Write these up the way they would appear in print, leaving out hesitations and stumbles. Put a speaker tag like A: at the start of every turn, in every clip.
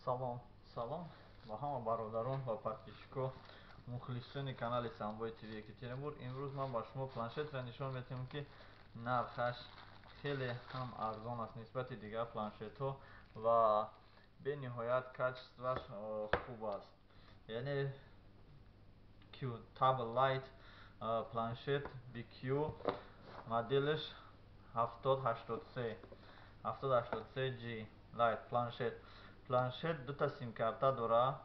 A: Салом, салом ба ҳама бародарон ва подписчикҳо, мухлисони канали Самбой ТВ Екатеринбург. Имрӯз ман ба шумо планшетро нишон медиҳам, ки нархаш хеле ҳам арзон аст нисбати дигар планшетҳо ва бениҳоят качестваш хуб аст. Яъне Tab Lite планшет BQ моделиш 7083G Lite планшет дута сим-карта дора,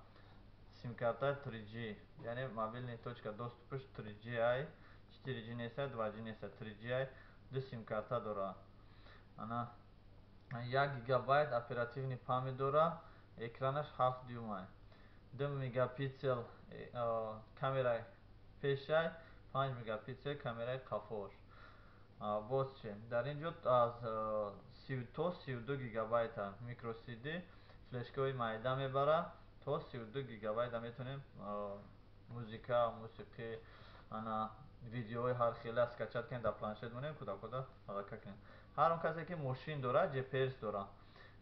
A: сим-карта 3G, яъне мобилный точка доступиш 3GI, 4G неста, 2G неста, 3GI, ду сим-карта дора. Ана 1 гигабайт оперативни памяти дора, экранаш 7 дюймай, 2 мегапиксел камераи пешай, 5 мегапиксел камераи қафош. Боз чи дар ин ҷо аз 32 гигабайта микросиди флешкаҳои майда мебара, то 32 гигабайта метонем музика, мусиқӣ, видеоҳои ҳар хела скачат кунем дар планшет монем, куда алака кунем. Ҳар он касе ки мошин дора, GPS дора,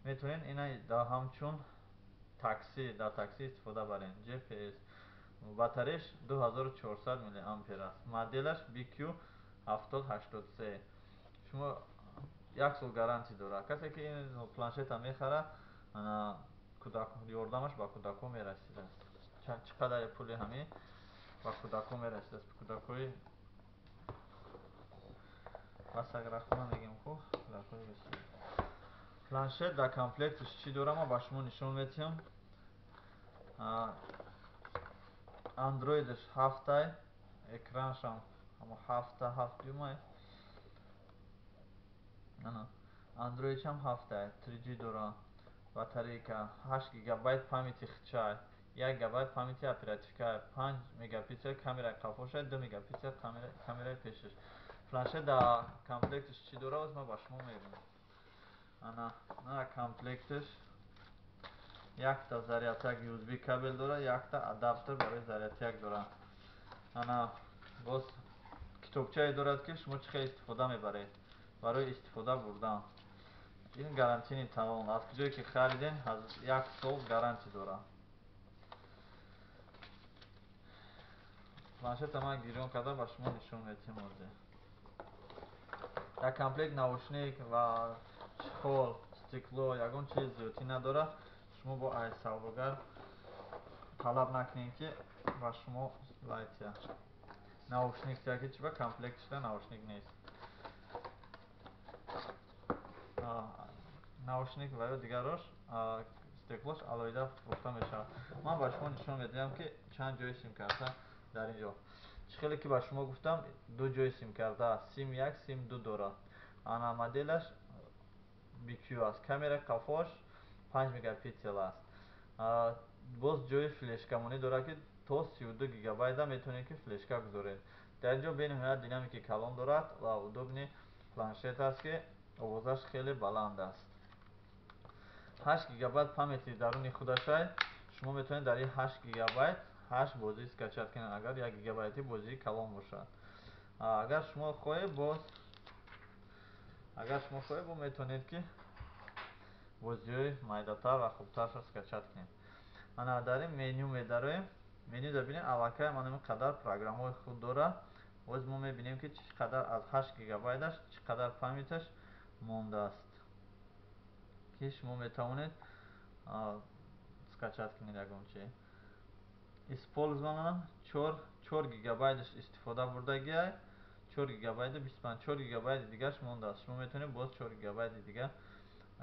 A: метонен ина ҳамчун такси, дар такси истифода барем. GPS батареяш 2400 мА аст. Моделаш BQ 7083. шумо 1 сол гарантия дора. Касе ки ин планшета мехара, ёрдамаш ба кӯдакҳо мерасидаст. Чӣ қадари пули ҳамин ба кӯдакҳо мерасидаст. Кӯдакҳои басаграхона мегем, хуб, кӯдакҳои бисёр. Планшет дар комплектиш чӣ дора, ма ба шумо нишон медиҳам. Androidиш 7-ай, экранашам 7 дюймай. Androidшам 7-ай, 3G дора. Батарейка 8 гигабайт памяти хичай, 1 гигабайт памяти оперативка, 5 мегапиксел камераи қафошай, 2 мегапиксел камераи пешаш. Планшет дар комплектиш чӣ дора, ма ба шумо мегӯям. Ана комплектиш якта зарядчак USB кабел дора, якта адаптер барои зарядчак дора. Боз китобчае дорад, ки шумо чӣ хел истифода мебаред барои истифода бурдан. ин гарантини талон, аз куҷое ки харидем, аз 1 сол гарантия дора. планшета ман гирён карда ба шумо нишон медиҳам ҳозир. Дар комплект наушник ва чихол, стекло, ягон чизи зиёдӣ надора. шумо бо ай савдогар талаб накунед, ки ба шумо лайтя наушник яки чиба комплектишда наушник нест. наушник ва ё дигарош стеклош алоҳида фурӯхта мешавад. ман ба шумо нишон медиҳам, ки чанд ҷои сим-карта дар ин ҷо. чӣ хеле ки ба шумо гуфтам, 2 ҷои сим-карта аст, сим 1, сим 2 дорад. моделаш BQ аст, камераи қафош 5 мегапиксел аст. боз ҷои флешкамонӣ дорад, ки то 32 гигабайта метавонед ки флешка гузоред. дар ин ҷо бениҳоят динамикаи калон дорад ва удобни планшет аст, ки овозаш хеле баланд аст. 8 гигабайт памяти даруни худашай, шумо метавонед дар ин 8 гигабайт 8 бозӣ скачат кунед, агар 1 гигабайти бозии калон бошад. агар шумо хоҳед, бо метавонед ки бозиҳои майдатар ва хубтарро скачат кунед. дар ин меню медароем. менюда бинед, аллакай ман ин қадар программаҳои худ дора. боз мо мебинем, ки чӣ қадар аз 8 гигабайташ чӣ қадар памяташ мондааст, ки шумо метавонед скачат кунед ягон чи. использована 4 гигабайташ истифода бурдагиай, 4 гигабайти 25, 4 гигабайти дигаш мондааст. шумо метавонед боз 4 гигабайти дига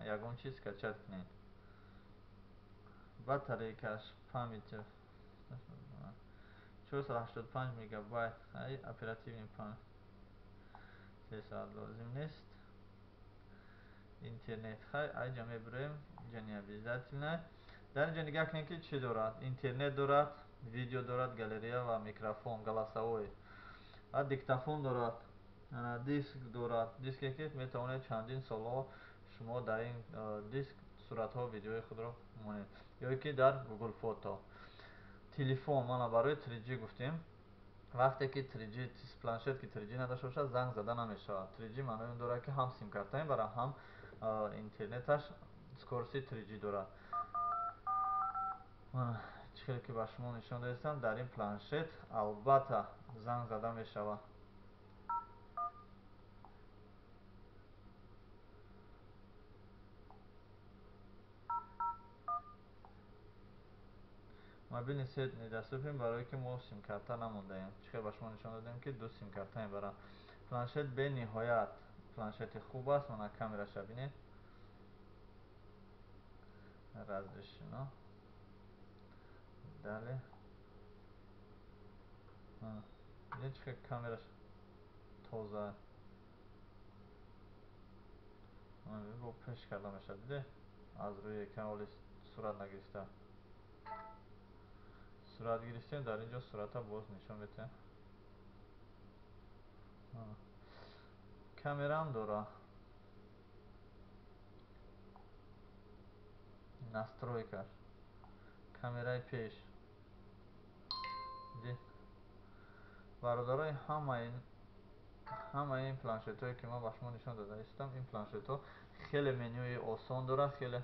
A: ягон чиз скачат кунед. батарейкаш памяти 485 мегабайт, оперативни памяти 300 лозим нест. интернет айҷа мебурем, инҷа не обязательно. дар инҷо нигоҳ кунед, ки чӣ дорад. интернет дорад, видео дорад, галерея ва микрофон голосовой, диктофон дорад, диск дорад. диске ки метавонед чандин солҳо шумо дар ин диск суратҳо, видеои худро монед, ё ки дар Google Photo. телефон мана барои 3G гуфтем. вақте ки 3G планшет ки 3G надошта бошад, занг зада намешавад. 3G маънои он дорад, ки ҳам сим-карта мебарад, ҳам интернеташ скорости 3G дорад. чӣ ки ба шумо нишон додистам, дар ин планшет албатта занг зада мешавад. мобилни сет недоступен, барое ки мо симкарта намондаем. чӣ ки ба шумо нишон додем ки ду симкарта мебарам. планшет бениҳоят планшети хуб аст. мана камераша бинед, разрешено, дале бинед чӣ ки камераш тоза бо пеш карда мешавад. дидед аз рӯи канали сурат нагирифта. сурат гирифтем, дар инҷо сурата боз нишон метиҳем. камерам дора, настройка, камераи пеш. бародарои ҳамаи ин планшетҳое ки ман ба шумо нишон додаистам, ин планшетҳо хеле менюи осон дорад, хеле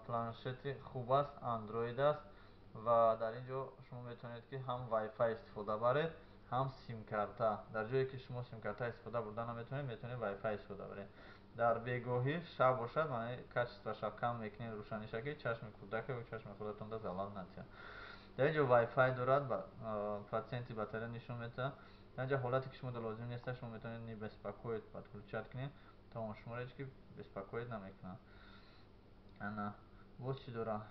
A: планшети хуб аст, андроид аст ва дар ин ҷо шумо метавонед ки ҳам вайфай истифода баред, ҳам симкарта. дар ҷое ки шумо симкарта истифода бурда наметавонед, метавонед вайфай истифода баред. дар бегоҳӣ шаб бошад, качестваша кам мекунед рӯшаниша, ки чашми кӯдака ё чашми худатонда залал натиҳад. дар ин ҷо вайфай дорад, проценти батарея нишон медиҳад. дар ин ҷо ҳолате ки шумода лозим нест, шумо метавонед не беспокоит подключат кунед то он шуморо ки беспокоит намекунад. ана боз чӣ дорам,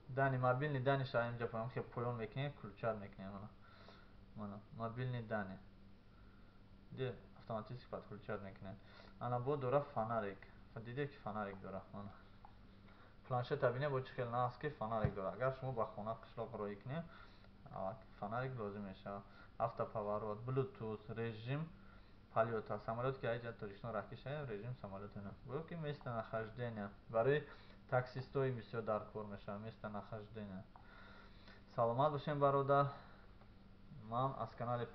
A: дани мобилни даниша инҷа поён мекунед, включат мекунед. мана мобилни дани автоматически подключат мекунед. ана бо дора фонарик, дидед ки фонарик дора. планшета бинед бо чӣ хел нағз ки фонарик дора. агар шумо ба хона қишлоқ роӣ кунед, фонарик лозим мешавад. автоповорот, блютуз, режим полета. самолет ки аиҷа точно рахиша режим самолета гӯё ки место нахождения барои таксистои бисёр дар кор мешавад. место нахождения. саломат бошед бародар. ман аз канали